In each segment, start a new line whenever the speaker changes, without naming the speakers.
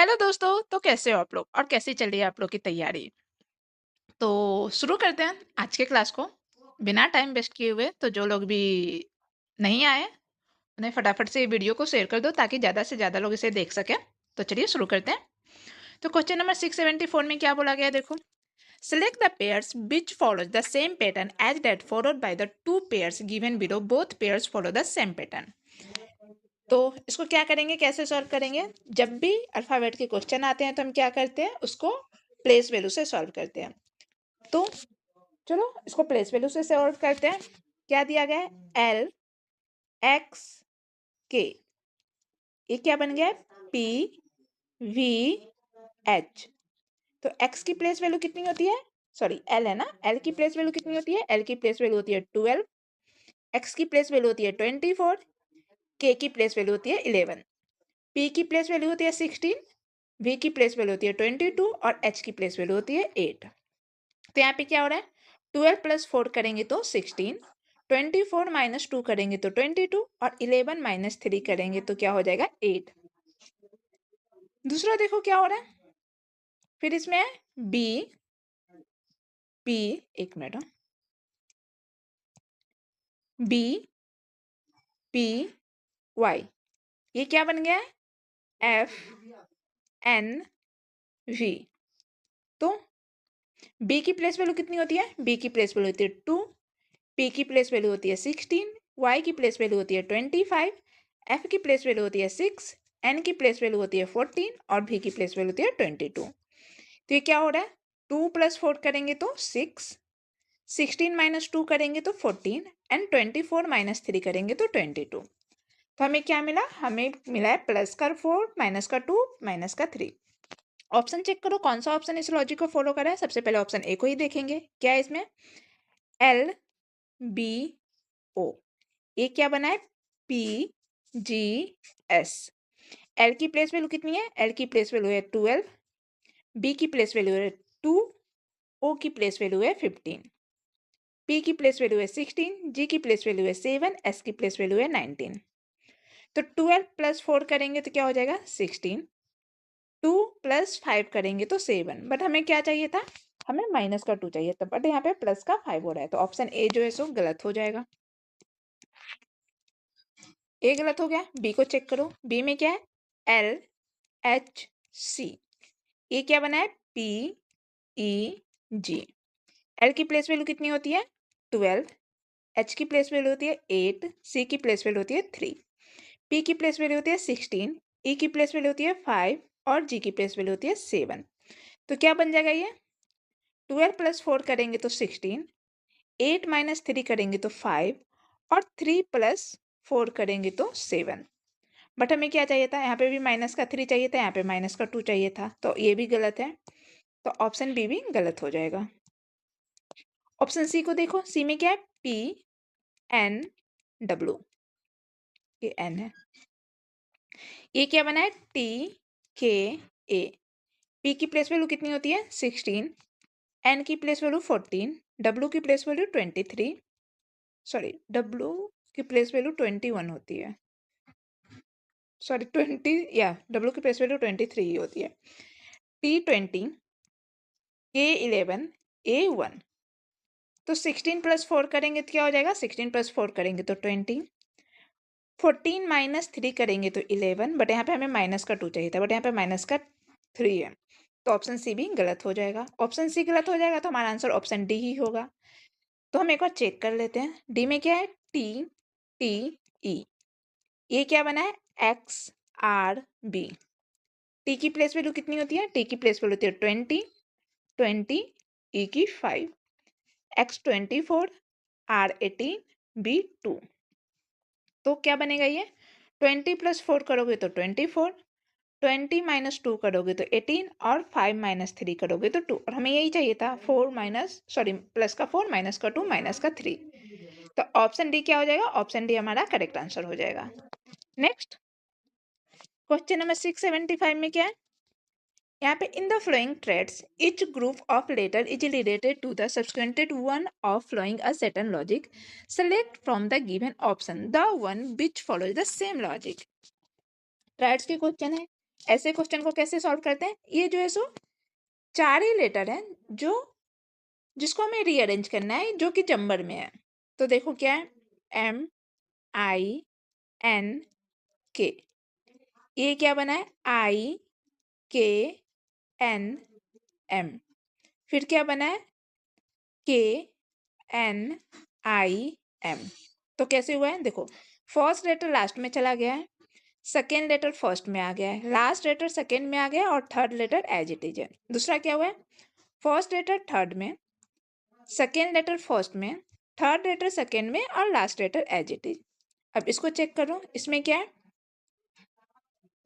Hello दोस्तों, तो कैसे हो आप लोग और कैसी चल रही है आप लोग की तैयारी? तो शुरू करते हैं आज के क्लास को बिना टाइम वेस्ट किए हुए। तो जो लोग भी नहीं आए उन्हें फटाफट से वीडियो को शेयर कर दो ताकि ज़्यादा से ज़्यादा लोग इसे देख सकें। तो चलिए शुरू करते हैं। तो क्वेश्चन नंबर 674 में क्या बोला गया है, देखो। Select the pairs which follows the same pattern as that followed by the two pairs given below. Both pairs follow the same pattern. तो इसको क्या करेंगे, कैसे सॉल्व करेंगे? जब भी अल्फाबेट के क्वेश्चन आते हैं तो हम क्या करते हैं, उसको प्लेस वैल्यू से सॉल्व करते हैं। तो चलो इसको प्लेस वैल्यू से सॉल्व करते हैं। क्या दिया गया है? एल एक्स के, ये क्या बन गया? P V H. तो एक्स की प्लेस वैल्यू कितनी होती है? सॉरी, एल है ना, एल की प्लेस वैल्यू कितनी होती है? एल की प्लेस वैल्यू होती है 12, एक्स की प्लेस वैल्यू होती है 24, के की प्लेस वैल्यू होती है 11, पी की प्लेस वैल्यू होती है 16, वी की प्लेस वैल्यू होती है 22 और एच की प्लेस वैल्यू होती है 8। तो यहाँ पे क्या हो रहा है? 12 प्लस 4 करेंगे तो 16, 24 माइनस 2 करेंगे तो 22 और 11 माइनस 3 करेंगे तो क्या हो जाएगा? 8। दूसरा देखो क्या हो रहा है, फिर इसमें है बी पी, एक मिनट, बी पी वाई, ये क्या बन गया है? F N V. तो बी की प्लेस वैल्यू कितनी होती है? बी की प्लेस वैल्यू होती है 2, पी की प्लेस वैल्यू होती है 16, वाई की प्लेस वैल्यू होती है 25, एफ की प्लेस वैल्यू होती है 6, एन की प्लेस वैल्यू होती है 14 और भी की प्लेस वैल्यू होती है 22। तो ये क्या हो रहा है? 2 प्लस 4 करेंगे तो 6, 16 माइनस 2 करेंगे तो 14 एंड 24 माइनस 3 करेंगे तो 22। तो हमें क्या मिला? हमें मिला है प्लस का 4, माइनस का 2, माइनस का 3। ऑप्शन चेक करो कौन सा ऑप्शन इस लॉजिक को फॉलो कर रहा है। सबसे पहले ऑप्शन ए को ही देखेंगे, क्या है इसमें? एल बी ओ, ये क्या बना है? P G S. एल की प्लेस वैल्यू कितनी है? एल की प्लेस वैल्यू है 12, बी की प्लेस वैल्यू है 2, ओ की प्लेस वैल्यू है 15, पी की प्लेस वैल्यू है 16, जी की प्लेस वैल्यू है 7, एस की प्लेस वैल्यू है 19। तो 12 प्लस 4 करेंगे तो क्या हो जाएगा? 16, 2 प्लस 5 करेंगे तो 7, बट हमें क्या चाहिए था? हमें माइनस का 2 चाहिए था, बट यहाँ पे प्लस का 5 हो रहा है, तो ऑप्शन ए जो है सो गलत हो जाएगा। ए गलत हो गया। बी को चेक करो, बी में क्या है? एल एच सी, ये क्या बना है? पी ई जी। एल की प्लेस वैल्यू कितनी होती है? 12, एच की प्लेस वैल्यू होती है 8, सी की प्लेस वैल्यू होती है 3, पी की प्लेस वैल्यू होती है 16, ई की प्लेस वैल्यू होती है 5 और जी की प्लेस वैल्यू होती है 7। तो क्या बन जाएगा ये? 12 प्लस 4 करेंगे तो 16, 8 माइनस 3 करेंगे तो 5 और 3 प्लस 4 करेंगे तो 7। बट हमें क्या चाहिए था? यहाँ पे भी माइनस का 3 चाहिए था, यहाँ पे माइनस का 2 चाहिए था, तो ये भी गलत है। तो ऑप्शन बी भी गलत हो जाएगा। ऑप्शन सी को देखो, सी में क्या है? पी एन डब्ल्यू, ये एन है। ये क्या बना है? टी के ए। पी की प्लेस वैल्यू कितनी होती है? 16, एन की प्लेस वैल्यू 14, डब्ल्यू की प्लेस वैल्यू 23, सॉरी डब्ल्यू की प्लेस वैल्यू 21 होती है, सॉरी 20, या डब्ल्यू की प्लेस वैल्यू 23 ही होती है। टी 20, के 11, ए 1। तो 16 प्लस 4 करेंगे तो क्या हो जाएगा? 16 प्लस 4 करेंगे तो 20, 14 माइनस 3 करेंगे तो 11, बट यहाँ पे हमें माइनस का 2 चाहिए था, बट यहाँ पे माइनस का 3 है, तो ऑप्शन सी भी गलत हो जाएगा। ऑप्शन सी गलत हो जाएगा तो हमारा आंसर ऑप्शन डी ही होगा। तो हम एक बार चेक कर लेते हैं। डी में क्या है? टी टी ई, ये क्या बना है? X R B. टी की प्लेस वैल्यू कितनी होती है? टी की प्लेस वैल्यू होती है 20, 20, ई की 5, एक्स 24, आर 18, बी 2। तो क्या बनेगा ये? 20 प्लस 4 करोगे तो 24, 20 माइनस 2 करोगे तो 18 और 5 माइनस 3 करोगे तो 2, और हमें यही चाहिए था, 4 माइनस, सॉरी प्लस का 4 माइनस का 2 माइनस का 3। तो ऑप्शन डी क्या हो जाएगा? ऑप्शन डी हमारा करेक्ट आंसर हो जाएगा। नेक्स्ट क्वेश्चन नंबर 675 में क्या है? यहाँ पे in the flowing threads each group of letter is related to the subsequent one of following a certain logic. Select from the given option the one which follows the same logic. Threads के question है, ऐसे question को कैसे solve करते हैं, ये जो है सो 4 ही लेटर है जो जिसको हमें रीअरेंज करना है जो कि जम्बर में है। तो देखो क्या है, MINK, ये क्या बना है IKNM, फिर क्या बना है KNIM। तो कैसे हुआ है, देखो फर्स्ट लेटर लास्ट में चला गया है, सेकेंड लेटर फर्स्ट में आ गया है, लास्ट लेटर सेकेंड में आ गया है और third letter as it is है। दूसरा क्या हुआ है, फर्स्ट लेटर थर्ड में, सेकेंड लेटर फर्स्ट में, थर्ड लेटर सेकेंड में और last letter as it is. अब इसको चेक करो, इसमें क्या है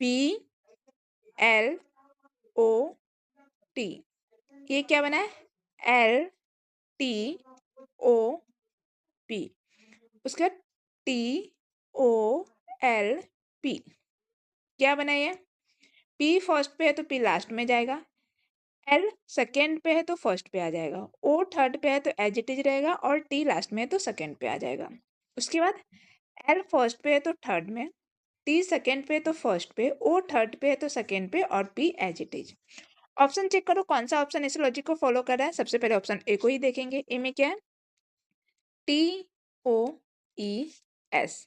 PLOT, ये क्या बना है LTOP, उसका TOLP, क्या बना ये, P फर्स्ट पे है तो P लास्ट में जाएगा, L सेकेंड पे है तो फर्स्ट पे आ जाएगा, O थर्ड पे है तो एज इट इज रहेगा और T लास्ट में है तो सेकेंड पे आ जाएगा। उसके बाद L फर्स्ट पे है तो थर्ड में, T सेकेंड पे है तो फर्स्ट पे, O थर्ड पे है तो सेकेंड पे और P as it is. Option check करो कौन सा ऑप्शन इस लॉजिक को फॉलो कर रहा है। सबसे पहले ऑप्शन ए को ही देखेंगे, ए में क्या है TOES,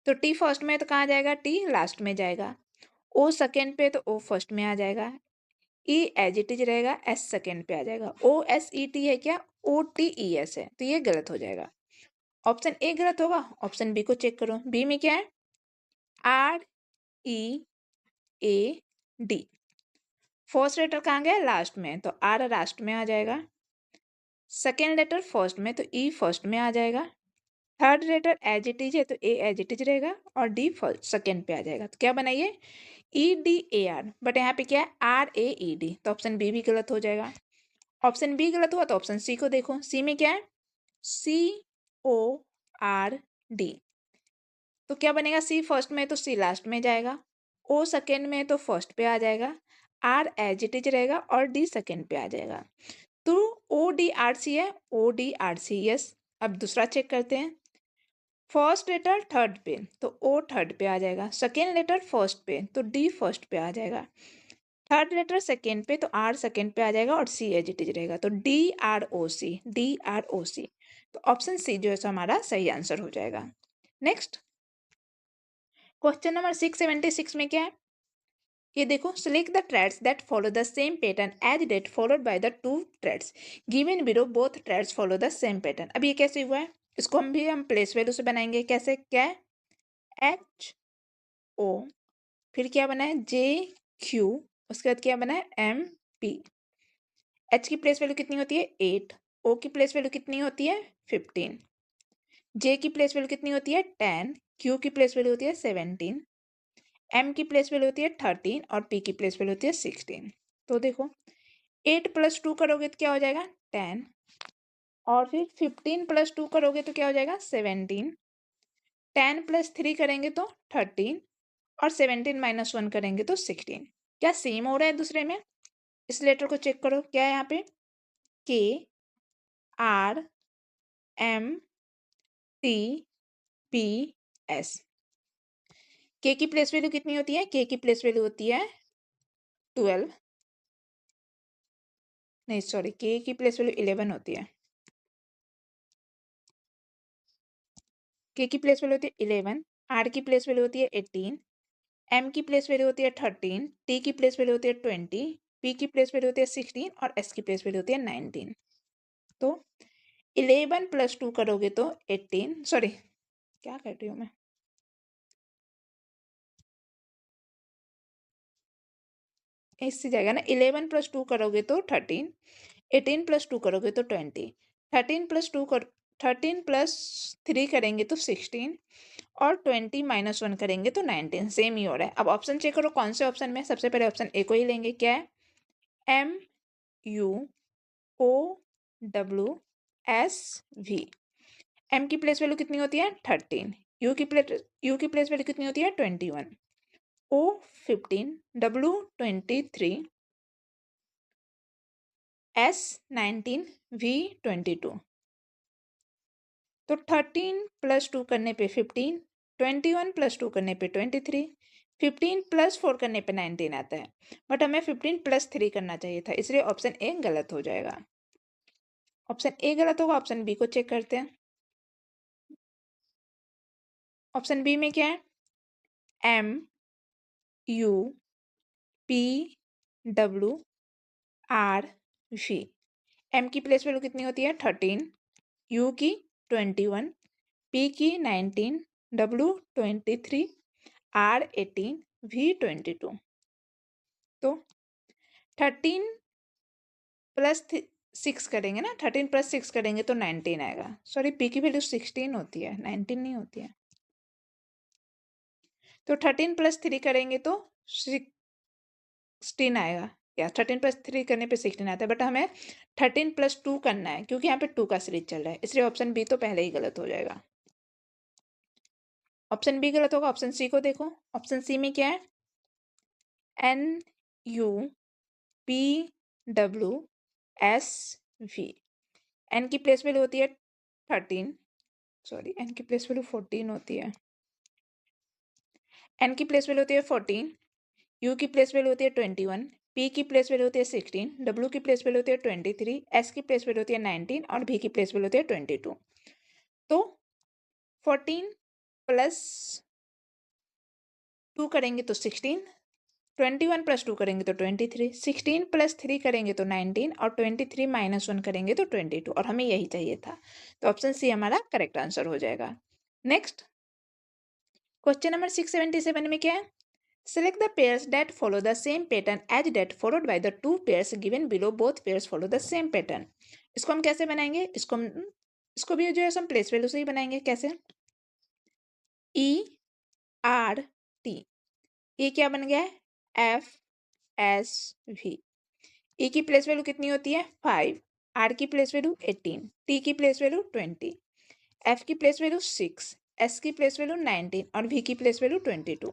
तो T फर्स्ट में है तो कहाँ जाएगा, T लास्ट में जाएगा, O सेकेंड पे तो O फर्स्ट में आ जाएगा, E एज इट इज रहेगा, S सेकेंड पे आ जाएगा, OSET है क्या, OTES है, तो ये गलत हो जाएगा, ऑप्शन ए गलत होगा। ऑप्शन बी को चेक करो, बी में क्या है READ, फर्स्ट लेटर कहाँ गया लास्ट में, तो R लास्ट में आ जाएगा, सेकेंड लेटर फर्स्ट में तो E फर्स्ट में आ जाएगा, third letter as it is है तो A एज इट इज रहेगा और D फर्स्ट सेकेंड पे आ जाएगा। तो क्या बनाइए EDAR, बट यहाँ पे क्या है RAED, तो ऑप्शन बी भी गलत हो जाएगा। ऑप्शन बी गलत हुआ तो ऑप्शन सी को देखो, सी में क्या है CORD, तो क्या बनेगा, सी फर्स्ट में तो सी लास्ट में जाएगा, ओ सेकेंड में तो फर्स्ट पे आ जाएगा, आर एज इट इज रहेगा और डी सेकेंड पे आ जाएगा। तो ODRC है, ODRC यस। अब दूसरा चेक करते हैं, फर्स्ट लेटर थर्ड पे तो ओ थर्ड पे आ जाएगा, सेकेंड लेटर फर्स्ट पे तो डी फर्स्ट पे आ जाएगा, थर्ड लेटर सेकेंड पे तो आर सेकेंड पे आ जाएगा और सी एज इट इज रहेगा, तो DROC, तो ऑप्शन सी जो है सो हमारा सही आंसर हो जाएगा। नेक्स्ट क्वेश्चन नंबर 676 में क्या है, ये देखो, select the threads that follow the same pattern as that followed by the two threads given below, both threads follow the same pattern. अब ये कैसे हुआ है, इसको हम प्लेस वैल्यू से बनाएंगे, कैसे, क्या है HO, फिर क्या बना है JQ, उसके बाद क्या बना है MP। H की प्लेस वैल्यू कितनी होती है 8, O की प्लेस वैल्यू कितनी होती है 15, J की प्लेस वैल्यू कितनी होती है 10, Q की प्लेस वैल्यू होती है 17, M की प्लेस वैल्यू होती है 13 और P की प्लेस वैल्यू होती है 16। तो देखो 8 + 2 करोगे तो क्या हो जाएगा 10, और फिर 15 + 2 करोगे तो क्या हो जाएगा 17, 10 + 3 करेंगे तो 13 और 17 - 1 करेंगे तो 16। क्या सेम हो रहा है दूसरे में, इस लेटर को चेक करो, क्या है यहाँ पे KRMTPS, के की प्लेस वैल्यू कितनी होती है, के की प्लेस वैल्यू होती है 12, नहीं सॉरी, के की प्लेस वैल्यू 11 होती है, के की प्लेस वैल्यू होती है 11, आर की प्लेस वैल्यू होती है 18, एम की प्लेस वैल्यू होती है 13, टी की प्लेस वैल्यू होती है 20, पी की प्लेस वैल्यू होती है 16 और एस की प्लेस वैल्यू होती है 19। तो 11 + 2 करोगे तो 18, सॉरी क्या कर रही हूँ मैं, इससे जाएगा ना, 11 + 2 करोगे तो 13, 18 + 2 करोगे तो 20, 13 + 2 कर 13 + 3 करेंगे तो 16 और 20 - 1 करेंगे तो 19, सेम ही हो रहा है। अब ऑप्शन चेक करो कौन से ऑप्शन में, सबसे पहले ऑप्शन ए को ही लेंगे, क्या है MUOWSV, एम की प्लेस वैल्यू कितनी होती है 13, यू की प्लेस वैल्यू कितनी होती है 21, O 15, W 23, S 19, V 22। तो 13 + 2 करने पे 15, 21 + 2 करने पे 23, 15 प्लस 4 करने पे 19 आता है, बट हमें 15 प्लस 3 करना चाहिए था, इसलिए ऑप्शन ए गलत हो जाएगा। ऑप्शन ए गलत होगा। ऑप्शन बी को चेक करते हैं। ऑप्शन बी में क्या है? M U P W R V. M की प्लेस वैल्यू कितनी होती है? 13, यू की 21, पी की 19, डब्ल्यू 23, आर 18, वी 22। तो 13 प्लस 6 करेंगे ना, 13 प्लस 6 करेंगे तो 19 आएगा। सॉरी, पी की वैल्यू 16 होती है, 19 नहीं होती है। तो 13 प्लस 3 करेंगे तो 16 आएगा, या 13 प्लस 3 करने पे 16 आता है, बट हमें 13 प्लस 2 करना है, क्योंकि यहाँ पे 2 का सीरीज चल रहा है, इसलिए ऑप्शन बी तो पहले ही गलत हो जाएगा। ऑप्शन बी गलत होगा। ऑप्शन सी को देखो। ऑप्शन सी में क्या है? N U P W S V. N की प्लेस वैल्यू होती है 13, सॉरी एन की प्लेस वैल्यू 14 होती है। एन की प्लेस वैल्यू होती है 14, यू की प्लेस वैल्यू होती है 21, पी की प्लेस वैल्यू होती है 16, डब्ल्यू की प्लेस वैल्यू होती है 23, एस की प्लेस वैल्यू होती है 19 और भी की प्लेस वैल्यू होती है 22। तो 14 प्लस 2 करेंगे तो 16, 21 प्लस 2 करेंगे तो 23, 16 प्लस 3 करेंगे तो 19 और 23 माइनस 1 करेंगे तो 22, और हमें यही चाहिए था। तो ऑप्शन सी हमारा करेक्ट आंसर हो जाएगा। नेक्स्ट क्वेश्चन नंबर 677 में क्या है? Select the pairs that follow the same pattern as that followed by the two pairs given below. Both pairs follow the same pattern. इसको हम कैसे बनाएंगे? इसको भी जो है हम प्लेस वैल्यू से ही बनाएंगे। कैसे? ई आर टी, ये क्या बन गया है? F S V. ई की प्लेस वैल्यू कितनी होती है? 5, आर की प्लेस वैल्यू 18, टी की प्लेस वैल्यू 20, एफ की प्लेस वैल्यू 6, एस की प्लेस वैल्यू 19 और वी की प्लेस वैल्यू 22।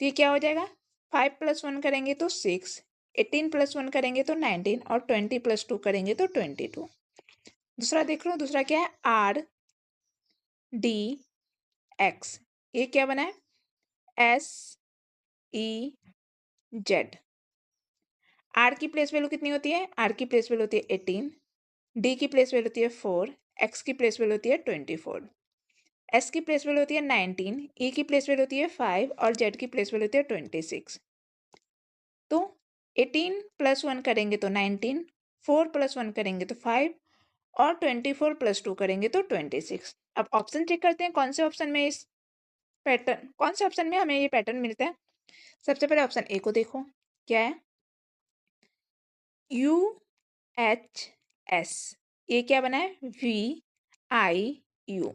तो ये क्या हो जाएगा? 5 प्लस 1 करेंगे तो 6, 18 प्लस 1 करेंगे तो 19 और 20 प्लस 2 करेंगे तो 22। दूसरा देख लो, दूसरा क्या है? आर डी एक्स, ये क्या बना है? S E Z. आर की प्लेस वैल्यू कितनी होती है? आर की प्लेस वैल्यू होती है 18, डी की प्लेस वैल्यू होती है 4, एक्स की प्लेस वैल्यू होती है 24, एस की प्लेस वैल्यू होती है 19, ई की प्लेस वैल्यू होती है 5 और जेड की प्लेस वैल्यू होती है 26। तो 18 प्लस 1 करेंगे तो 19, 4 प्लस 1 करेंगे तो 5 और 24 प्लस 2 करेंगे तो 26। अब ऑप्शन चेक करते हैं कौन से ऑप्शन में इस पैटर्न, कौन से ऑप्शन में हमें ये पैटर्न मिलता है। सबसे पहले ऑप्शन ए को देखो, क्या है? यू एच एस, ये क्या बना है? V I U.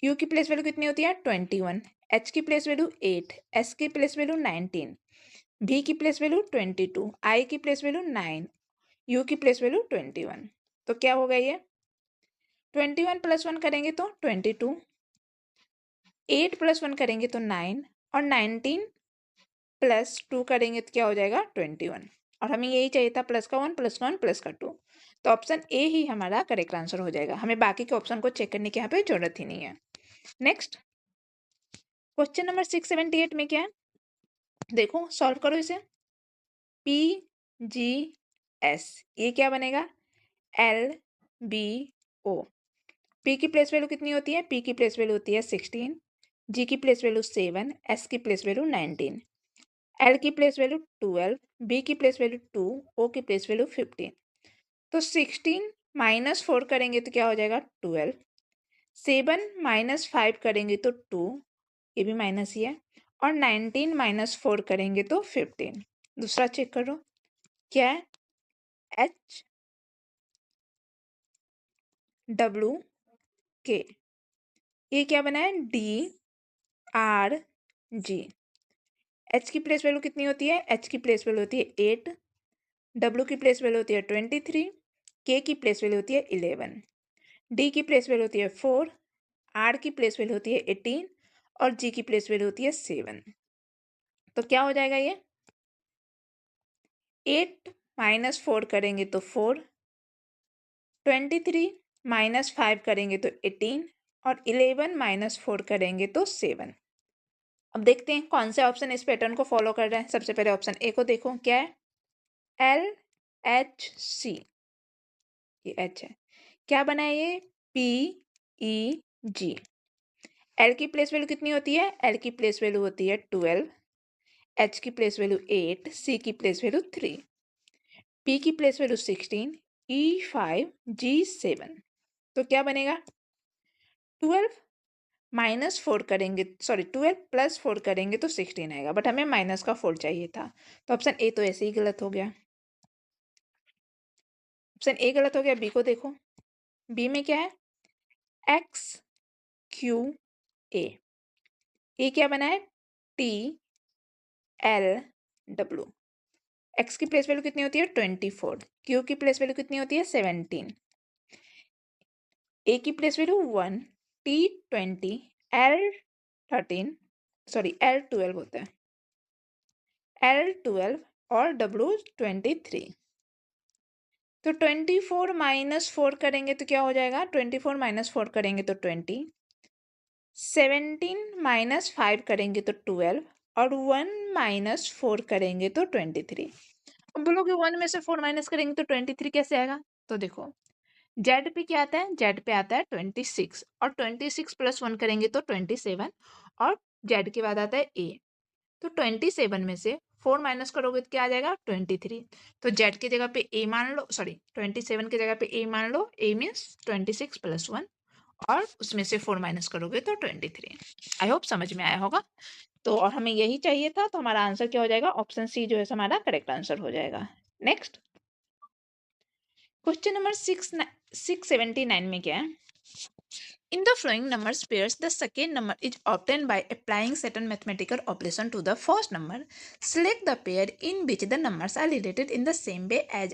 यू की प्लेस वैल्यू कितनी होती है? 21, एच की प्लेस वैल्यू 8, एस की प्लेस वैल्यू 19, भी की प्लेस वैल्यू 22, आई की प्लेस वैल्यू 9, यू की प्लेस वैल्यू 21। तो क्या होगा ये? 21 प्लस 1 करेंगे तो 22, 8 प्लस 1 करेंगे तो 9 और 19 प्लस 2 करेंगे तो क्या हो जाएगा? 21। और हमें यही चाहिए था, प्लस का 1 प्लस का 1 प्लस का 2। तो ऑप्शन ए ही हमारा करेक्ट आंसर हो जाएगा। हमें बाकी के ऑप्शन को चेक करने की यहाँ पे जरूरत ही नहीं है। नेक्स्ट क्वेश्चन नंबर 678 में क्या है? देखो सॉल्व करो इसे। पी जी एस, ये क्या बनेगा? L B O. पी की प्लेस वैल्यू कितनी होती है? पी की प्लेस वैल्यू होती है 16, जी की प्लेस वैल्यू 7, एस की प्लेस वैल्यू 19, एल की प्लेस वैल्यू 12, बी की प्लेस वैल्यू 2, ओ की प्लेस वैल्यू 15। तो 16 माइनस 4 करेंगे तो क्या हो जाएगा? 12, 7 माइनस 5 करेंगे तो 2, ये भी माइनस ही है, और 19 माइनस 4 करेंगे तो 15। दूसरा चेक करो, क्या है? एच डब्ल्यू के, ये क्या बना है? D R G. एच की प्लेस वैल्यू कितनी होती है? एच की प्लेस वैल्यू होती है 8, डब्ल्यू की प्लेस वैल्यू होती है 23, के की प्लेस वैल्यू होती है 11, डी की प्लेस वैल्यू होती है 4, आर की प्लेस वैल्यू होती है 18 और जी की प्लेस वैल्यू होती है 7। तो क्या हो जाएगा ये? 8 माइनस 4 करेंगे तो 4, 23 माइनस 5 करेंगे तो 18 और 11 माइनस 4 करेंगे तो 7। अब देखते हैं कौन से ऑप्शन इस पैटर्न को फॉलो कर रहे हैं। सबसे पहले ऑप्शन ए को देखो, क्या है? LHC, ये H है। क्या बना है ये? PEG। L की प्लेस वैल्यू कितनी होती है? L की प्लेस वैल्यू होती है 12, H की प्लेस वैल्यू 8, C की प्लेस वैल्यू 3, P की प्लेस वैल्यू 16, E5, G7। तो क्या बनेगा? 12 माइनस 4 करेंगे, सॉरी 12 प्लस 4 करेंगे तो 16 आएगा, बट हमें माइनस का 4 चाहिए था, तो ऑप्शन ए तो ऐसे ही गलत हो गया। ऑप्शन ए गलत हो गया। बी को देखो, बी में क्या है? XQA। ये क्या बना है? TLW। एक्स की प्लेस वैल्यू कितनी होती है? 24। क्यू की प्लेस वैल्यू कितनी होती है? 17। ए की place value 1, T20, L13, sorry L12 होता है, L12 और W23। तो 24 माइनस 4 करेंगे तो क्या हो जाएगा? 24 माइनस 4 करेंगे तो 20, 17 माइनस 5 करेंगे तो 12, और 1 माइनस 4 करेंगे तो 23। अब बोलोगे 1 में से 4 माइनस करेंगे तो 23 कैसे आएगा? तो देखो, जेड पे क्या आता है? जेड पे आता है 26, और 26 प्लस 1 करेंगे तो 27, और जेड के बाद आता है ए। तो 27 में से 4 माइनस करोगे तो क्या आ जाएगा? 23। तो जेड की जगह पे ए मान लो, सॉरी 27 की जगह पे ए मान लो। ए मीन्स 26 प्लस 1, और उसमें से 4 माइनस करोगे तो 23। आई होप समझ में आया होगा। तो और हमें यही चाहिए था, तो हमारा आंसर क्या हो जाएगा? ऑप्शन सी जो है हमारा करेक्ट आंसर हो जाएगा। नेक्स्ट क्वेश्चन नंबर 679 में क्या है? In the flowing numbers pairs, the second number is obtained by applying certain mathematical operation to the first number. Select the pair in which the numbers are related in the same way as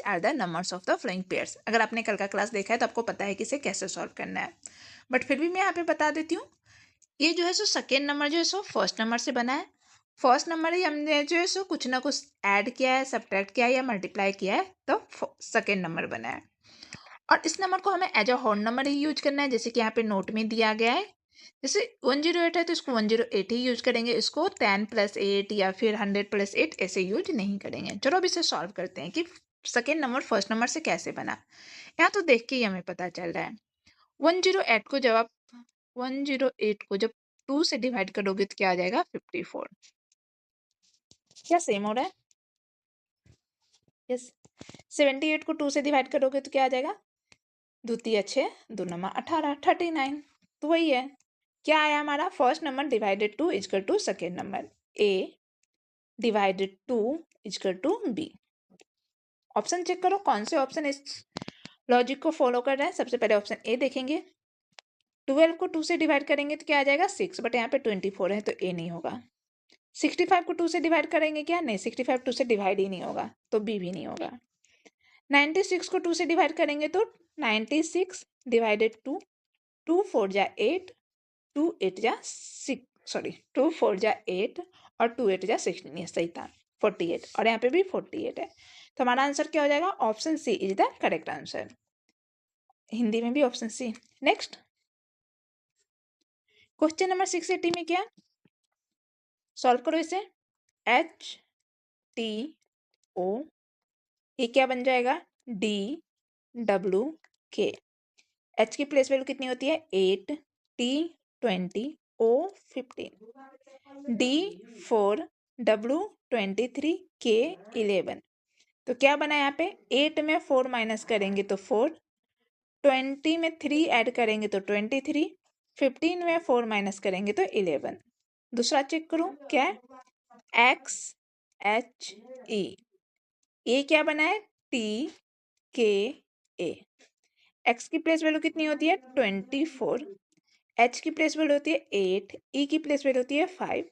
are the numbers of the flowing pairs. अगर आपने कल का class देखा है तो आपको पता है कि इसे कैसे सॉल्व करना है, बट फिर भी मैं यहाँ पे बता देती हूँ। ये जो है सो सेकेंड नंबर जो है सो फर्स्ट नंबर से बना है। फर्स्ट नंबर ही हमने जो है सो कुछ ना कुछ ऐड किया है, सब्ट्रैक्ट किया है या मल्टीप्लाई किया है, तो सेकेंड नंबर बना है। और इस नंबर को हमें एज अ होल नंबर ही यूज करना है, जैसे कि यहाँ पे नोट में दिया गया है। जैसे 108 है तो इसको 108 ही यूज करेंगे, इसको 10 प्लस 8 या फिर 100 प्लस 8 ऐसे यूज नहीं करेंगे। चलो अब इसे सॉल्व करते हैं कि सेकेंड नंबर फर्स्ट नंबर से कैसे बना। यहाँ तो देख के ही हमें पता चल रहा है। 108 को जब आप 108 को जब 2 से डिवाइड करोगे तो क्या आ जाएगा? 54। क्या सेम हो रहा है? यस। 78 को 2 से डिवाइड करोगे तो क्या आ जाएगा? द्वितीय 6, 2 नमा 18, 39। तो वही है, क्या आया हमारा? First number divided to equal to second number, A divided to equal to B. Option check करो कौन से ऑप्शन इस लॉजिक को फॉलो कर रहे हैं। सबसे पहले ऑप्शन ए देखेंगे, 12 को 2 से डिवाइड करेंगे तो क्या आ जाएगा? 6, बट यहाँ पे 24 है तो ए नहीं होगा। 65 को 2 से डिवाइड करेंगे, क्या? नहीं, 65 2 से डिवाइड ही नहीं होगा, तो बी भी नहीं होगा। 96 को 2 से डिवाइड करेंगे तो 96 डिवाइडेड टू, 2 4 जा 8, 2 8 जा 6, सॉरी 2 4 जा 8 और 2 8 जा 16, ये सही था 48, और यहाँ पे भी 48 है। तो हमारा आंसर क्या हो जाएगा? Option C is the correct answer. Hindi में भी option C. Next question number 680 में क्या? सॉल्व करो इसे। HTO, ये क्या बन जाएगा? DWK। H की प्लेस वैल्यू कितनी होती है? 8, T20, O15, D4, W23, K11। तो क्या बना यहाँ पे? 8 में 4 माइनस करेंगे तो 4, 20 में 3 ऐड करेंगे तो 23, 15 में 4 माइनस करेंगे तो 11। दूसरा चेक करूँ क्या है? XHE, ये क्या बना है? TKA। एक्स की प्लेस वैल्यू कितनी होती है? 24, एच की प्लेस वैल्यू होती है 8, ई की प्लेस वैल्यू होती है 5,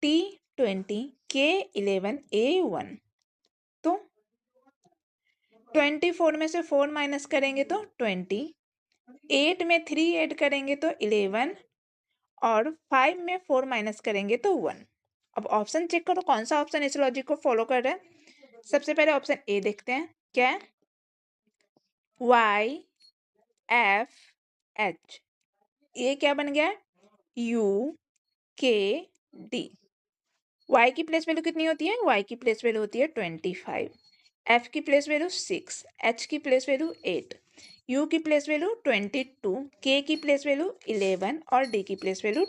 T20, K11, A1। तो 24 में से 4 माइनस करेंगे तो 20, 8 में 3 ऐड करेंगे तो 11, और 5 में 4 माइनस करेंगे तो 1। अब ऑप्शन चेक करो कौन सा ऑप्शन इस लॉजिक को फॉलो कर रहा है। सबसे पहले ऑप्शन ए देखते हैं, क्या है? YFH, ये क्या बन गया? के डी। y की प्लेस वैल्यू कितनी होती है? y की प्लेस वैल्यू होती है 25, f की प्लेस वैल्यू 6, h की प्लेस वैल्यू 8, u की प्लेस वैल्यू 22, k की प्लेस वैल्यू 11 और d की प्लेस वैल्यू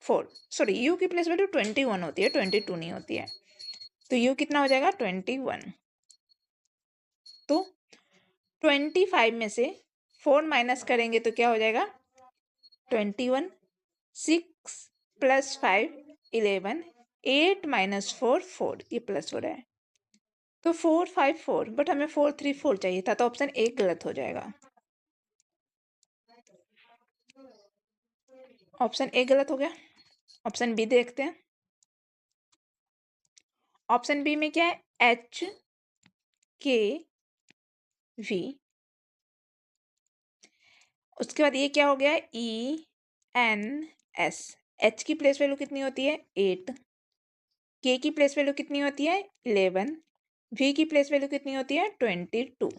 4। सॉरी, u की प्लेस वैल्यू 21 होती है, 22 नहीं होती है। तो u कितना हो जाएगा? 21। तो 25 में से 4 माइनस करेंगे तो क्या हो जाएगा? 21, 6 प्लस 5 11, 8 माइनस 4 4, ये प्लस हो रहा है। तो 4 5 4, बट हमें 4 3 4 चाहिए था, तो ऑप्शन ए गलत हो जाएगा। ऑप्शन ए गलत हो गया। ऑप्शन बी देखते हैं। ऑप्शन बी में क्या है? एच के वी। उसके बाद ये क्या हो गया? E N S. एच की प्लेस वैल्यू कितनी होती है? 8। के की प्लेस वैल्यू कितनी होती है? 11। वी की प्लेस वैल्यू कितनी होती है? 22।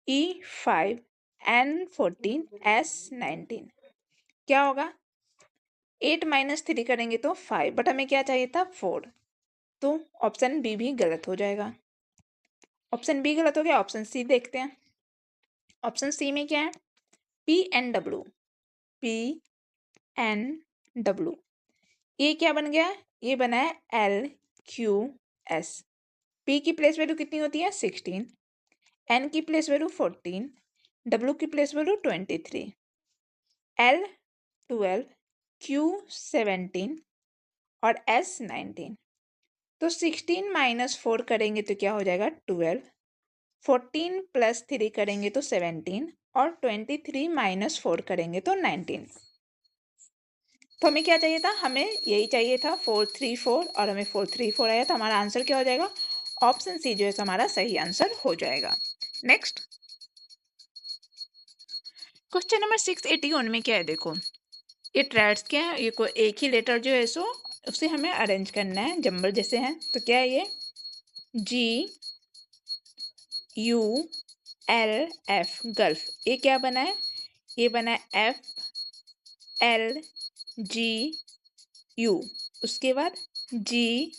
ई 5, एन 14, एस 19। क्या होगा? 8 माइनस 3 करेंगे तो 5, बट हमें क्या चाहिए था? 4। तो ऑप्शन बी भी गलत हो जाएगा। ऑप्शन बी गलत हो गया। ऑप्शन सी देखते हैं। ऑप्शन सी में क्या है? P N W. P N W, ये क्या बन गया? ये बना है एल क्यू एस। पी की प्लेस वैल्यू कितनी होती है? 16, एन की प्लेस वैल्यू 14, डब्ल्यू की प्लेस वैल्यू 23, एल 12, क्यू 17 और एस 19। तो 16 माइनस 4 करेंगे तो क्या हो जाएगा? 12। 14 प्लस 3 करेंगे तो 17 और 23 माइनस 4 करेंगे तो 19। तो हमें क्या चाहिए था? हमें यही चाहिए था 4 3 4, और हमें 4 3 4 आया, तो हमारा आंसर क्या हो जाएगा? ऑप्शन सी जो है हमारा सही आंसर हो जाएगा। नेक्स्ट क्वेश्चन नंबर 681 में क्या है? देखो, ये ट्रेड्स क्या है? ये कोई एक ही लेटर जो है सो उसे हमें अरेंज करना है, जंबल जैसे हैं। तो क्या है ये? जी यू एल एफ, गल्फ। ये क्या बना है? ये बना है एफ एल जी यू। उसके बाद जी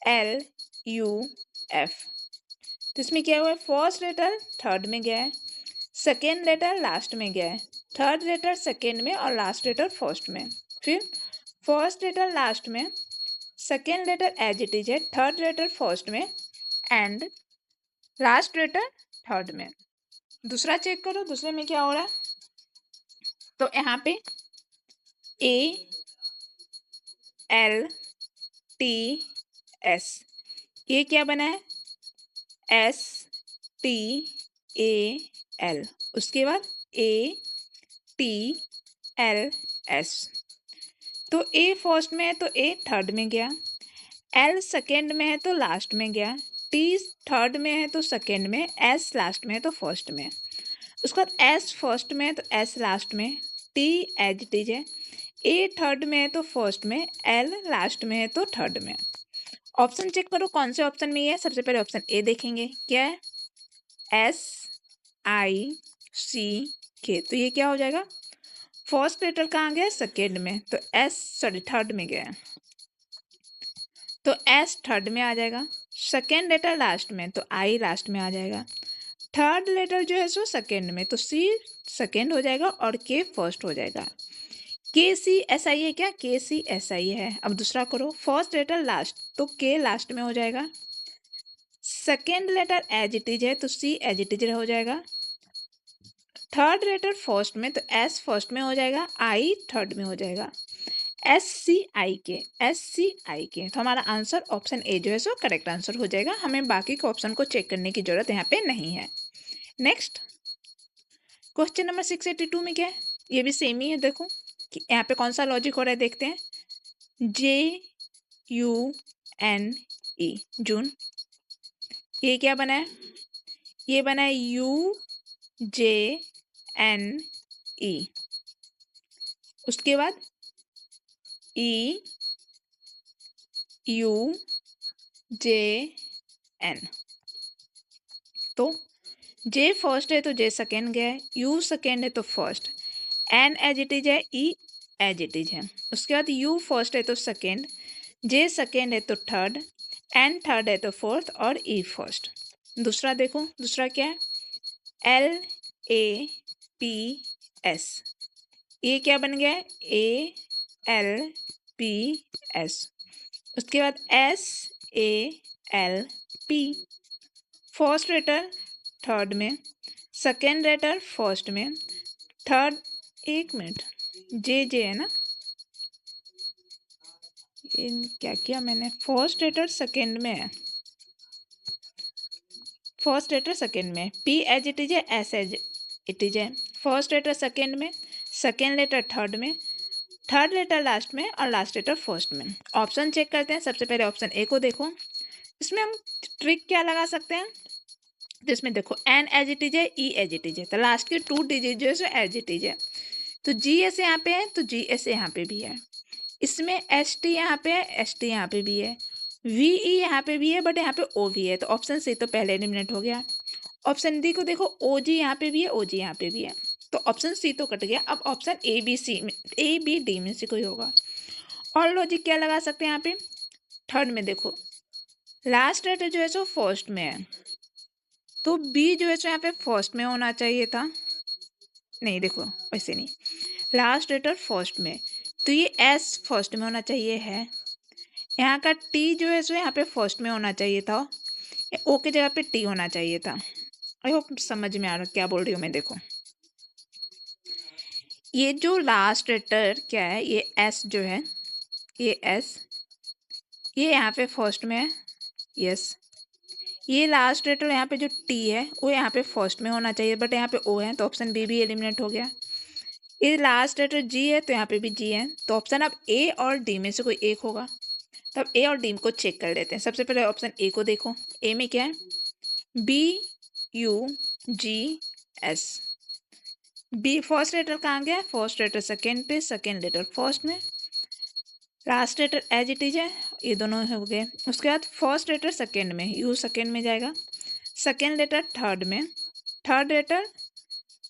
एल यू एफ। तो इसमें क्या हुआ है? फर्स्ट लेटर थर्ड में गया है, सेकेंड लेटर लास्ट में गया है, थर्ड लेटर सेकेंड में और लास्ट लेटर फर्स्ट में। फिर फर्स्ट लेटर लास्ट में, second letter as it is है, थर्ड लेटर फर्स्ट में एंड लास्ट लेटर थर्ड में। दूसरा चेक करो, दूसरे में क्या हो रहा है? तो यहाँ पे ए एल टी एस, ये क्या बना है? S T A L. उसके बाद ए टी एल एस। तो ए फर्स्ट में है तो ए थर्ड में गया, एल सेकेंड में है तो लास्ट में गया, टी थर्ड में है तो सेकेंड में, एस लास्ट में है तो फर्स्ट में। उसके बाद एस फर्स्ट में है तो एस लास्ट में, टी एज टीज है, ए थर्ड में है तो फर्स्ट में, एल लास्ट में है तो थर्ड में। ऑप्शन चेक करो कौन से ऑप्शन में ये है। सबसे पहले ऑप्शन ए देखेंगे, क्या है? एस आई सी के। तो ये क्या हो जाएगा? फर्स्ट लेटर कहाँ गया? सेकेंड में, तो एस सॉरी थर्ड में गया, तो एस थर्ड में आ जाएगा। सेकेंड लेटर लास्ट में, तो आई लास्ट में आ जाएगा। थर्ड लेटर जो है सो सेकेंड में, तो सी सेकेंड हो जाएगा और के फर्स्ट हो जाएगा। के सी एस आई है क्या? के सी एस आई है। अब दूसरा करो, फर्स्ट लेटर लास्ट, तो के लास्ट में हो जाएगा। Second letter as it is है तो सी एज इट इज हो जाएगा। थर्ड लेटर फर्स्ट में, तो एस फर्स्ट में हो जाएगा, आई थर्ड में हो जाएगा। एस सी आई के, एस सी आई के। तो हमारा आंसर ऑप्शन ए जो है सो करेक्ट आंसर हो जाएगा। हमें बाकी के ऑप्शन को चेक करने की जरूरत यहाँ पे नहीं है। नेक्स्ट क्वेश्चन नंबर 682 में क्या है? ये भी सेम ही है। देखो कि यहाँ पे कौन सा लॉजिक हो रहा है, देखते हैं। जे यू एन ई, जून। ये क्या बना है? ये बना है यू जे एन ई। उसके बाद ई यू जे एन। तो जे फर्स्ट है तो जे सेकेंड गया है, यू सेकेंड है तो first, N as it is है, ई एज इट इज है। उसके बाद यू फर्स्ट है तो सेकेंड, जे सेकेंड है तो थर्ड, एन थर्ड है तो फोर्थ और ई फर्स्ट। दूसरा देखो, दूसरा क्या है, एल ए पी एस, ये क्या बन गया है, ए एल पी एस। उसके बाद S A L P, first letter third में, सेकेंड लेटर फर्स्ट में, थर्ड, एक मिनट, जे जे है ना, ये क्या किया मैंने, फर्स्ट लेटर सेकेंड में है, फर्स्ट लेटर सेकेंड में, पी एज इट इज है, एस एज इट इज है, फर्स्ट लेटर सेकेंड में, सेकेंड लेटर थर्ड में, थर्ड लेटर लास्ट में और लास्ट लेटर फर्स्ट में। ऑप्शन चेक करते हैं। सबसे पहले ऑप्शन ए को देखो, इसमें हम ट्रिक क्या लगा सकते हैं, तो इसमें देखो एन एज इट इज है, ई एज इट इज है, तो लास्ट के 2 डिजिट जो है सो एज इट इज है, तो जी एस यहाँ पे है तो जी एस यहाँ पे भी है, इसमें एस टी यहाँ पे है, एस टी यहाँ पे भी है, वी ई यहाँ पे भी है, बट यहाँ पे ओ भी है, तो ऑप्शन सी तो पहले एलिमिनेट हो गया। ऑप्शन डी को देखो, ओ जी यहाँ पे भी है, ओ जी यहाँ पे भी है, तो ऑप्शन सी तो कट गया। अब ऑप्शन ए बी सी में, ए बी डी में से कोई होगा। और लॉजिक क्या लगा सकते हैं यहाँ पे, थर्ड में देखो लास्ट लेटर जो है सो फर्स्ट में है, तो बी जो है सो यहाँ पे फर्स्ट में होना चाहिए था, नहीं देखो वैसे नहीं, लास्ट लेटर फर्स्ट में, तो ये एस फर्स्ट में होना चाहिए है, यहाँ का टी जो है सो यहाँ पे फर्स्ट में होना चाहिए था, ओ की जगह पे टी होना चाहिए था। आई होप समझ में आ रहा क्या बोल रही हूँ मैं। देखो ये जो लास्ट लेटर क्या है, ये एस जो है, ये एस, ये यहाँ पे फर्स्ट में है, यस, ये लास्ट लेटर यहाँ पे जो टी है वो यहाँ पे फर्स्ट में होना चाहिए, बट यहाँ पे ओ है, तो ऑप्शन बी भी एलिमिनेट हो गया। ये लास्ट लेटर जी है तो यहाँ पे भी जी है, तो ऑप्शन अब ए और डी में से कोई एक होगा। तब ए और डी को चेक कर लेते हैं। सबसे पहले ऑप्शन ए को देखो, ए में क्या है, B U G S, B first letter कहाँ गया, फर्स्ट लेटर सेकेंड पे, सेकेंड लेटर फर्स्ट में, last letter as it is है, ये दोनों हो गए। उसके बाद फर्स्ट लेटर सेकेंड में, यू सेकेंड में जाएगा, सेकेंड लेटर थर्ड में, थर्ड लेटर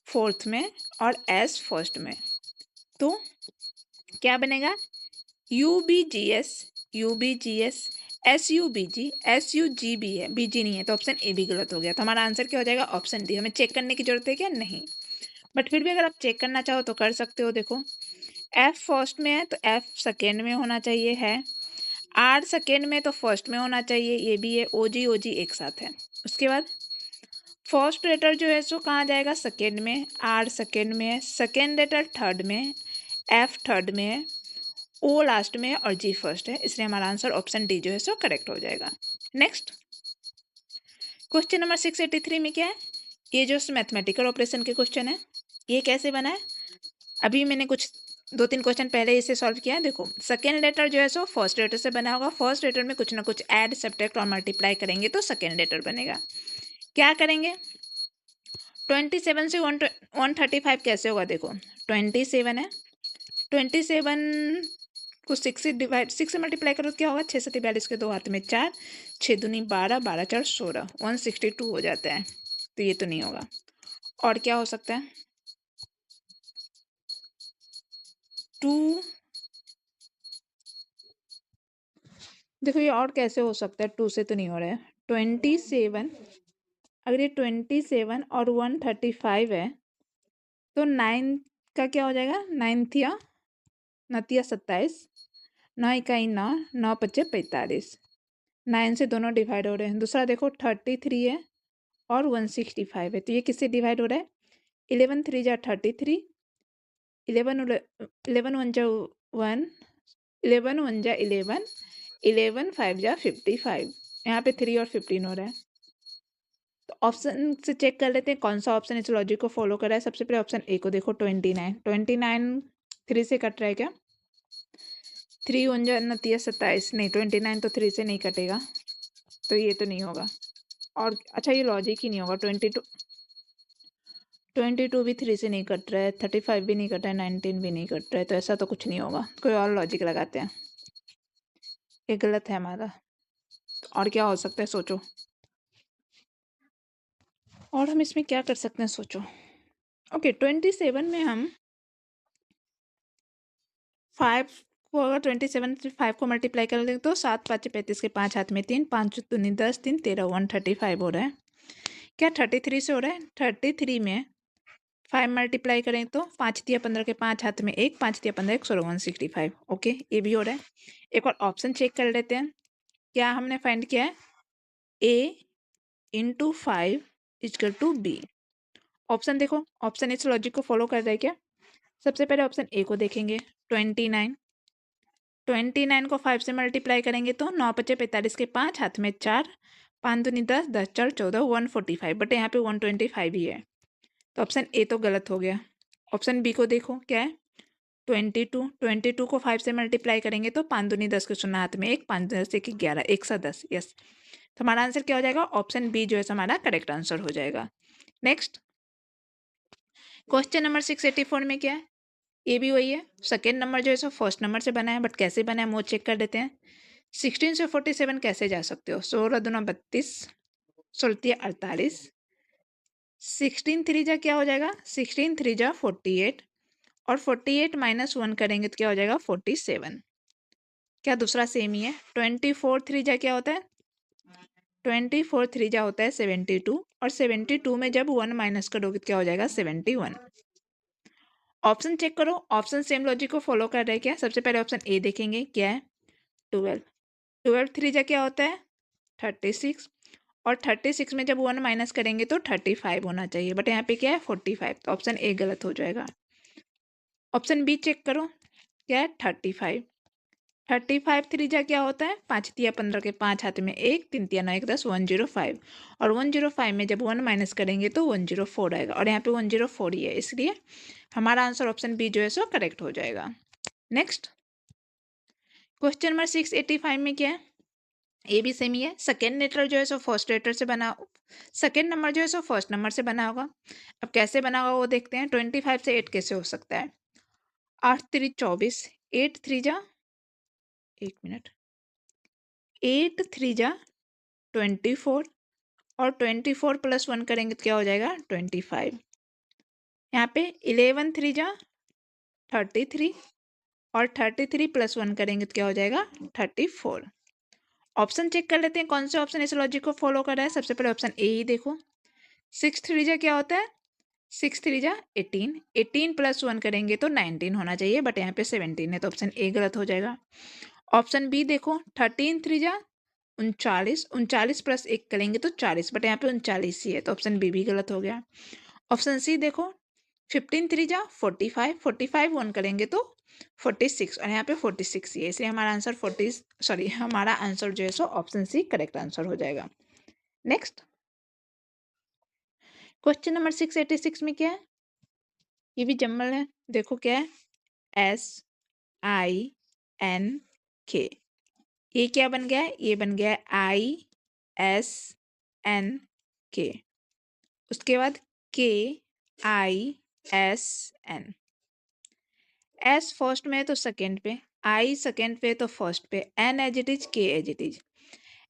फोर्थ में और एस फर्स्ट में, तो क्या बनेगा, U B G S, U B G S, S U B G, S you G B है, बी जी नहीं है, तो ऑप्शन ए भी गलत हो गया। तो हमारा आंसर क्या हो जाएगा, ऑप्शन डी। हमें चेक करने की जरूरत है क्या, नहीं, बट फिर भी अगर आप चेक करना चाहो तो कर सकते हो। देखो एफ फर्स्ट में है तो एफ सेकेंड में होना चाहिए है, आर सेकेंड में तो फर्स्ट में होना चाहिए, ये भी है, ओ जी एक साथ है। उसके बाद फर्स्ट लेटर जो है सो कहाँ जाएगा, सेकेंड में, आर सेकेंड में है, सेकेंड लेटर थर्ड में, एफ थर्ड में है, ओ लास्ट में है और जी फर्स्ट है, इसलिए हमारा आंसर ऑप्शन डी जो है सो करेक्ट हो जाएगा। नेक्स्ट क्वेश्चन नंबर 683 में क्या है, ये जो मैथमेटिकल ऑपरेशन के क्वेश्चन है, ये कैसे बना है, अभी मैंने कुछ 2-3 क्वेश्चन पहले इसे सॉल्व किया है। देखो सेकेंड लेटर जो है सो फर्स्ट लेटर से बना होगा, फर्स्ट लेटर में कुछ ना कुछ ऐड सब्ट्रैक्ट और मल्टीप्लाई करेंगे तो सेकेंड लेटर बनेगा। क्या करेंगे, 27 से 135 कैसे होगा, देखो 27 है, 27 को 6 से डिवाइड, 6 से मल्टीप्लाई करो तो क्या होगा, 6 से 42 के 2 हाथ में 4, 6 दूनी 12, 12 4 16, 162 हो जाता है, तो ये तो नहीं होगा। और क्या हो सकता है, 2, देखो ये और कैसे हो सकता है, 2 से तो नहीं हो रहा है, 27, अगर ये 27 और 135 है तो 9 का क्या हो जाएगा, 9 9 27, 9 इकाई 9, 9 पच्चे 45, 9 से दोनों डिवाइड हो रहे हैं। दूसरा देखो 33 है और 165 है, तो ये किससे डिवाइड हो रहा है, 11 3 जा 33, 11 1 जा 1, 11 1 जा 11, 11 5 जा 55, यहाँ पे 3 और 15 हो रहा है। तो ऑप्शन से चेक कर लेते हैं कौन सा ऑप्शन इस लॉजिक को फॉलो कर रहा है। सबसे पहले ऑप्शन ए को देखो, 29, 29 3 से कट रहा है क्या, 3 29 27, नहीं 29 तो 3 से नहीं कटेगा, तो ये तो नहीं होगा। और अच्छा ये लॉजिक ही नहीं होगा, 22 भी 3 से नहीं कट रहा है, 35 भी नहीं कट रहा है, 19 भी नहीं कट रहा है, तो ऐसा तो कुछ नहीं होगा। कोई और लॉजिक लगाते हैं, ये गलत है हमारा। तो और क्या हो सकता है सोचो, और हम इसमें क्या कर सकते हैं सोचो। ओके 27 में हम 5 को अगर 27 से 5 को मल्टीप्लाई कर दें तो 7 5 35 के 5 हाथ में 3, 5 दूनी 10, 3 13 135 हो रहा है। क्या 33 से हो रहा है? 33 में 5 मल्टीप्लाई करें तो 5 दिया 15 के 5 हाथ में 1, 5 दिया 15 1 16 165। ओके, ये भी हो रहा है। एक और ऑप्शन चेक कर लेते हैं। क्या हमने फाइंड किया है? A into 5 equal to B. Option देखो, ऑप्शन इस लॉजिक को फॉलो कर रहा है क्या? सबसे पहले ऑप्शन ए को देखेंगे। 29 29 को 5 से मल्टीप्लाई करेंगे तो 9 पचे 45 के 5 हाथ में 4, 5 दूनी 10, 10 4 14 145, बट यहाँ पे 125 ही है, तो ऑप्शन ए तो गलत हो गया। ऑप्शन बी को देखो क्या है? 22 को 5 से मल्टीप्लाई करेंगे तो 5 दूनी 10 के शून्य हाथ में 1, 5 10 1 11 1 सा 10। यस, तो हमारा आंसर क्या हो जाएगा? ऑप्शन बी जो है हमारा करेक्ट आंसर हो जाएगा। नेक्स्ट क्वेश्चन नंबर 684 में क्या है? ये भी वही है। सेकेंड नंबर जो है सो फर्स्ट नंबर से बना है, बट कैसे बना है वो चेक कर देते हैं। 16 से 47 कैसे जा सकते हो? 16 दूना 32, 16 48, 16 3 जा क्या हो जाएगा? 16 3 जा 48, और 48 माइनस 1 करेंगे तो क्या हो जाएगा? 47। क्या दूसरा सेम ही है? 24 3 जा क्या होता है? 24 3 जा होता है 72, और 72 में जब 1 माइनस करोगे तो क्या हो जाएगा? 71। ऑप्शन चेक करो, ऑप्शन सेम लॉजिक को फॉलो कर रहे हैं क्या? सबसे पहले ऑप्शन ए देखेंगे क्या है? 12, 12 3 जा क्या होता है? 36, और 36 में जब 1 माइनस करेंगे तो 35 होना चाहिए, बट यहाँ पे क्या है? 45, तो ऑप्शन ए गलत हो जाएगा। ऑप्शन बी चेक करो क्या है? 35, 35 3 जा क्या होता है? 5 तिया 15 के 5 हाथ में 1, 3 तिया 9 1 10 105, और 105 में जब 1 माइनस करेंगे तो 104 आएगा, और यहाँ पे 104 ही है, इसलिए हमारा आंसर ऑप्शन बी जो है सो करेक्ट हो जाएगा। नेक्स्ट क्वेश्चन नंबर 685 में क्या है? ये भी सेम ही है। सेकेंड लेटर जो है सो फर्स्ट लेटर से बना, सेकेंड नंबर जो है सो फर्स्ट नंबर से बना होगा। अब कैसे बना होगा वो देखते हैं। 25 से 8 कैसे हो सकता है? 8 3 24, 8 3 जा, एक मिनट, 8 3 जा 24, और 24 प्लस 1 करेंगे तो क्या हो जाएगा? 25। यहाँ पे 11 3 जा 33, और 33 प्लस 1 करेंगे तो क्या हो जाएगा? 34। ऑप्शन चेक कर लेते हैं कौन से ऑप्शन इस लॉजिक को फॉलो कर रहा है। सबसे पहले ऑप्शन ए ही देखो। 6 3 जा क्या होता है? 6 3 जा 18, 18 प्लस 1 करेंगे तो 19 होना चाहिए, बट यहाँ पे 17 है, तो ऑप्शन ए गलत हो जाएगा। ऑप्शन बी देखो। 13 3 जा 39, 39 प्लस 1 करेंगे तो 40, बट यहाँ पे 39 ही है, तो ऑप्शन बी भी गलत हो गया। ऑप्शन सी देखो। 15 3 जा 45, 45 1 करेंगे तो 46, और यहाँ पे 46 ही है, इसलिए हमारा आंसर हमारा आंसर जो है so option C correct answer हो जाएगा। नेक्स्ट क्वेश्चन नंबर 686 में क्या है? ये भी जम्मल है, देखो क्या है? SINK, ये क्या बन गया है? ये बन गया है ISNK, उसके बाद KISN। S फर्स्ट में है तो सेकेंड पे, I सेकेंड पे तो फर्स्ट पे, N as it is, K as it is.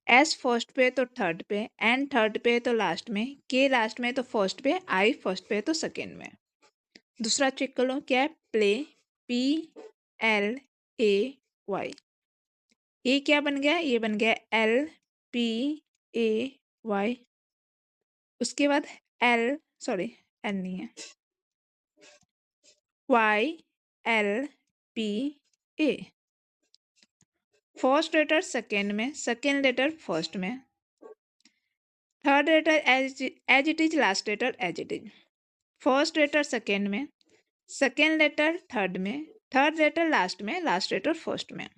S first पे तो थर्ड पे, N थर्ड पे तो लास्ट में, K लास्ट में तो फर्स्ट पे, I फर्स्ट पे तो सेकेंड में। दूसरा चेक कर लो क्या है? प्ले, PLAY, ये क्या बन गया? ये बन गया LPAY। उसके बाद L नहीं है, YLPA। फर्स्ट लेटर सेकेंड में, सेकेंड लेटर फर्स्ट में, third letter as it is, last letter as it is. First letter second में, सेकेंड लेटर थर्ड में, थर्ड लेटर लास्ट में, लास्ट लेटर फर्स्ट में।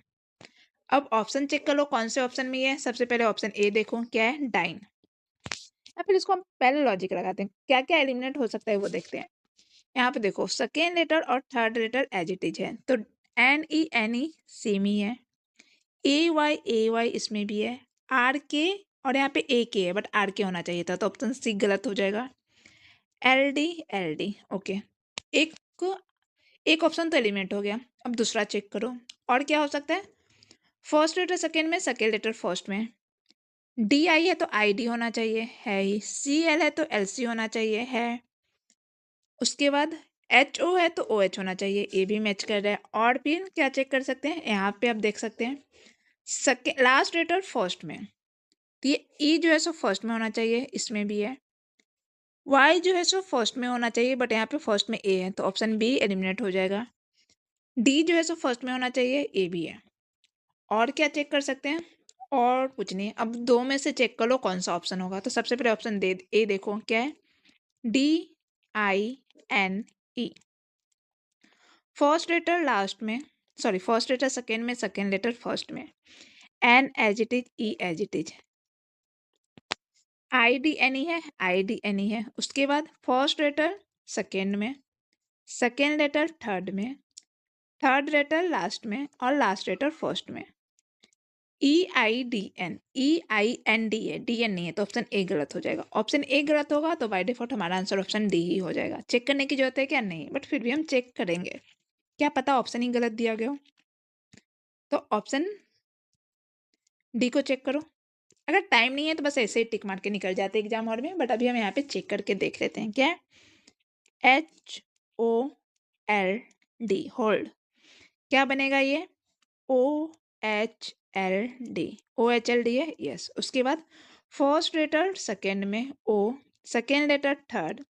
अब ऑप्शन चेक कर लो कौन से ऑप्शन में ये है। सबसे पहले ऑप्शन ए देखो क्या है? डाइन। या फिर इसको हम पहले लॉजिक लगाते हैं, क्या क्या एलिमिनेट हो सकता है वो देखते हैं। यहाँ पे देखो सेकेंड लेटर और third letter as it is है, तो NE सेम ही है। AY इसमें भी है, RK, और यहाँ पे AK है, बट RK होना चाहिए था, तो ऑप्शन सी गलत हो जाएगा। LD ओके, एक एक ऑप्शन तो एलिमिनेट हो गया। अब दूसरा चेक करो और क्या हो सकता है। फर्स्ट लेटर सेकेंड में, सेकेंड लेटर फर्स्ट में। DI है तो ID होना चाहिए, है ही। CL है तो LC होना चाहिए, है। उसके बाद एच ओ है तो ओ एच होना चाहिए, ये भी मैच कर रहा है। और फिर क्या चेक कर सकते हैं, यहाँ पे आप देख सकते हैं सेकेंड लास्ट लेटर फर्स्ट में, तो ये ई जो है सो फर्स्ट में होना चाहिए, इसमें भी है। वाई जो है सो फर्स्ट में होना चाहिए, बट यहाँ पे फर्स्ट में ए है, तो ऑप्शन बी एलिमिनेट हो जाएगा। डी जो है सो फर्स्ट में होना चाहिए, ए भी है। और क्या चेक कर सकते हैं, और कुछ नहीं। अब दो में से चेक कर लो कौन सा ऑप्शन होगा। तो सबसे पहले ऑप्शन दे ए देखो क्या है, D I N E, first letter last में, सॉरी फर्स्ट लेटर सेकेंड में, सेकेंड लेटर फर्स्ट में, N as it is, E as it is, I D N E है, आई डी एन ई है। उसके बाद फर्स्ट लेटर सेकेंड में, second letter third में, third letter last में, और last letter first E. I D D N, I N D डी है, डी एन नहीं है, तो ऑप्शन ए गलत हो जाएगा। ऑप्शन ए गलत होगा तो बाय डिफॉल्ट हमारा आंसर ऑप्शन डी ही हो जाएगा। चेक करने की जरूरत है क्या, नहीं, बट फिर भी हम चेक करेंगे, क्या पता ऑप्शन ही गलत दिया गया हो। तो ऑप्शन डी को चेक करो। अगर टाइम नहीं है तो बस ऐसे ही टिक मार के निकल जाते एग्जाम हॉल में, बट अभी हम यहाँ पे चेक करके देख लेते हैं क्या है, H O L D, hold, क्या बनेगा ये, O H L D, O H L D है, यस। उसके बाद फर्स्ट लेटर सेकेंड में O, second letter third,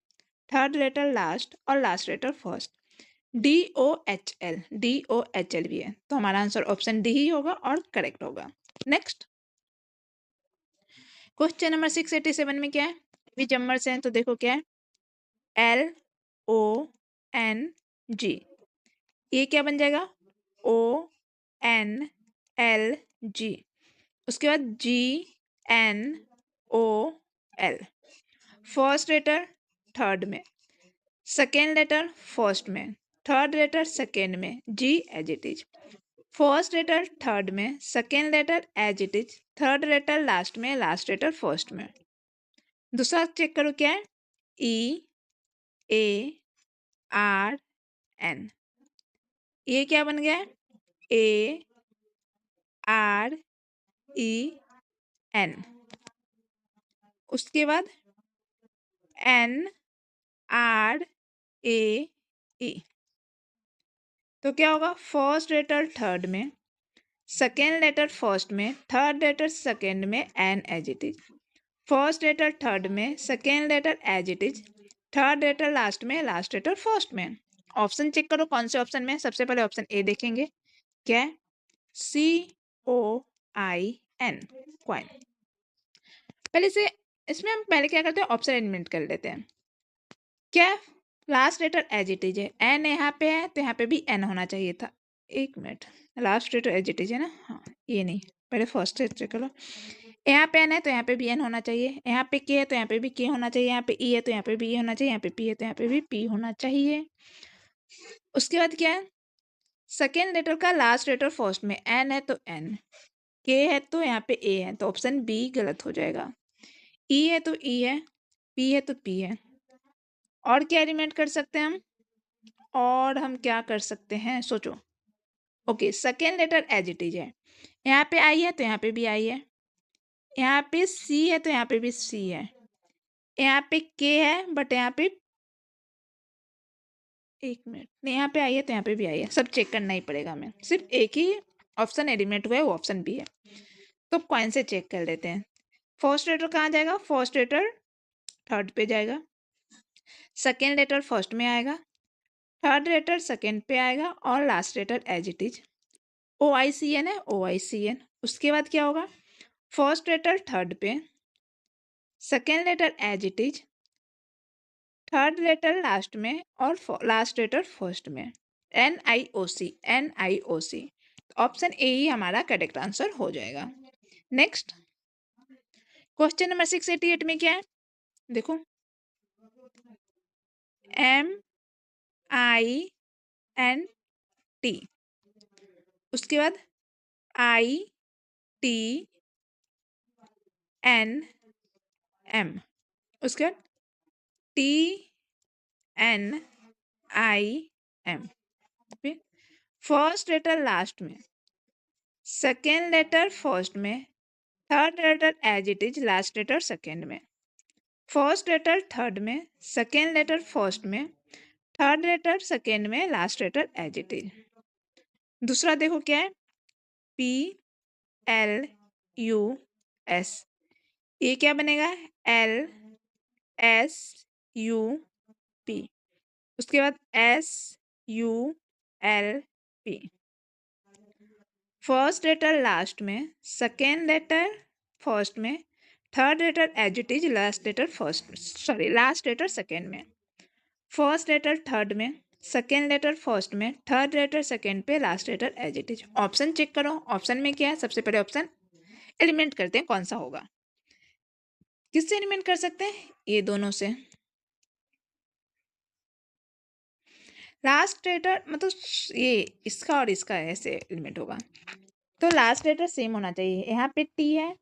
third letter last, और last letter first, D O H L, D O H L भी है, तो हमारा आंसर ऑप्शन डी ही होगा और करेक्ट होगा। नेक्स्ट क्वेश्चन नंबर 687 में क्या है, भी जम्मर से हैं तो देखो क्या है, एल ओ एन जी, ये क्या बन जाएगा, ओ एन एल जी। उसके बाद G N O L, first letter third में, सेकेंड लेटर फर्स्ट में, थर्ड लेटर सेकेंड में, G as it is, first letter third में, second letter as it is, third letter last में, last letter first में। दूसरा check करो क्या है, ई ए आर एन, ये क्या बन गया, ए आर ई एन। उसके बाद एन आर ए ई, तो क्या होगा, फर्स्ट लेटर थर्ड में, सेकेंड लेटर फर्स्ट में, थर्ड लेटर सेकेंड में, N as it is, first letter third में, second letter as it is, third letter last में, लास्ट लेटर फर्स्ट में। ऑप्शन चेक करो कौन से ऑप्शन में। सबसे पहले ऑप्शन ए देखेंगे क्या है, सी ओ आई एन, क्वाइन। पहले से इसमें हम पहले क्या करते हैं, ऑप्शन एलिमिनेट कर लेते हैं। क्या last letter as it is है, एन यहाँ पे है तो यहाँ पे भी एन होना चाहिए था। एक minute, last letter as it is है ना, हाँ ये नहीं, पहले फर्स्ट चेक करो। यहाँ पे एन है तो यहाँ पे भी एन होना चाहिए, यहाँ पे के है तो यहाँ पे भी के होना चाहिए, यहाँ पे ई है तो यहाँ पे भी ई होना चाहिए, यहाँ पे पी है तो यहाँ पे भी पी होना चाहिए। उसके बाद क्या है, सेकेंड लेटर का लास्ट लेटर फर्स्ट में, एन है तो एन, के है तो यहाँ पे ए है, तो ऑप्शन बी गलत हो जाएगा। ई है तो ई है, पी है तो पी है। और क्या एलिमेंट कर सकते हैं हम, और हम क्या कर सकते हैं, सोचो। Okay, second letter as it is है, यहाँ पे आई है तो यहाँ पे भी आई है, यहाँ पे सी है तो यहाँ पे भी सी है, यहाँ पे के है बट यहाँ पे, एक मिनट, नहीं यहाँ पे आई है तो यहाँ पे भी आई है, सब चेक करना ही पड़ेगा हमें। सिर्फ एक ही ऑप्शन एलिमिनेट हुआ है, वो ऑप्शन बी है। तो कौन से चेक कर लेते हैं। फर्स्ट लेटर कहाँ जाएगा, फर्स्ट लेटर थर्ड पे जाएगा, सेकेंड लेटर फर्स्ट में आएगा, थर्ड लेटर सेकेंड पे आएगा, और last letter as it is, O I C N है, ओ आई सी एन। उसके बाद क्या होगा, फर्स्ट लेटर थर्ड पे, second letter as it is, third letter last में, और लास्ट लेटर फर्स्ट में, N I O C, N I O C. Option A ही हमारा करेक्ट आंसर हो जाएगा। नेक्स्ट क्वेश्चन नंबर 688 में क्या है, देखो, एम आई एन टी, उसके बाद आई टी एन एम, उसके बाद टी एन आई एम, फिर फर्स्ट लेटर लास्ट में, सेकेंड लेटर फर्स्ट में, third letter as it is, last letter second में, फर्स्ट लेटर थर्ड में, सेकेंड लेटर फर्स्ट में, थर्ड लेटर सेकेंड में, last letter as it is. दूसरा देखो क्या है, पी एल यू एस, ये क्या बनेगा, एल एस यू पी, उसके बाद S U L P. First letter last में, सेकेंड लेटर फर्स्ट में, third letter as it is, last letter first, sorry last letter second में, फर्स्ट लेटर थर्ड में, second letter first में, third letter second पे, last letter as it is. Option check करो, option में क्या है, सबसे पहले ऑप्शन एलिमेंट करते हैं, कौन सा होगा। किससे एलिमेंट कर सकते हैं, ये दोनों से। लास्ट लेटर मतलब ये इसका और इसका ऐसे एलिमेंट होगा, तो लास्ट लेटर सेम होना चाहिए। यहाँ पे टी है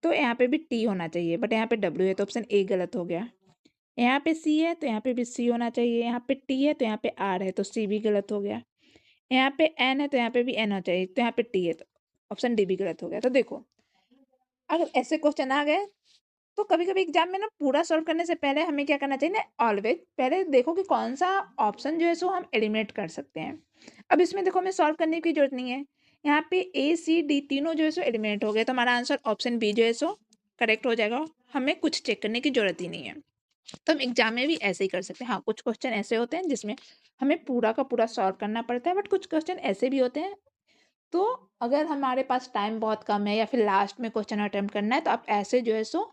तो यहाँ पे भी टी होना चाहिए, बट यहाँ पे डब्ल्यू है तो ऑप्शन ए गलत हो गया। यहाँ पे सी है तो यहाँ पे भी सी होना चाहिए, यहाँ पे टी है तो यहाँ पे आर है तो सी भी गलत हो गया। यहाँ पे एन है तो यहाँ पे भी एन होना चाहिए, तो यहाँ पे टी है तो ऑप्शन डी भी गलत हो गया। तो देखो अगर ऐसे क्वेश्चन आ गए तो कभी कभी एग्जाम में ना पूरा सॉल्व करने से पहले हमें क्या करना चाहिए ना, ऑलवेज पहले देखो कि कौन सा ऑप्शन जो है सो हम एलिमिनेट कर सकते हैं। अब इसमें देखो हमें सॉल्व करने की जरूरत नहीं है, यहाँ पे ए सी डी तीनों जो है सो एलिमिनेट हो गए, तो हमारा आंसर ऑप्शन बी जो है सो करेक्ट हो जाएगा, हमें कुछ चेक करने की जरूरत ही नहीं है। तो हम एग्जाम में भी ऐसे ही कर सकते हैं। हाँ, कुछ क्वेश्चन ऐसे होते हैं जिसमें हमें पूरा का पूरा सॉल्व करना पड़ता है, बट कुछ क्वेश्चन ऐसे भी होते हैं, तो अगर हमारे पास टाइम बहुत कम है या फिर लास्ट में क्वेश्चन अटेम्प्ट करना है तो आप ऐसे जो है सो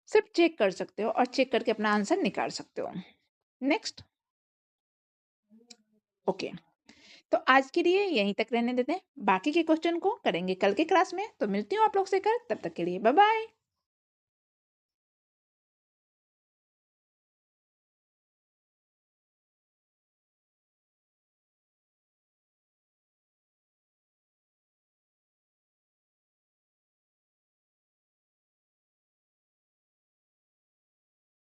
सिर्फ चेक कर सकते हो और चेक करके अपना आंसर निकाल सकते हो। नेक्स्ट, ओके, तो आज के लिए यहीं तक रहने देते हैं, बाकी के क्वेश्चन को करेंगे कल के क्लास में। तो मिलती हूँ आप लोग से कल, तब तक के लिए बाय बाय।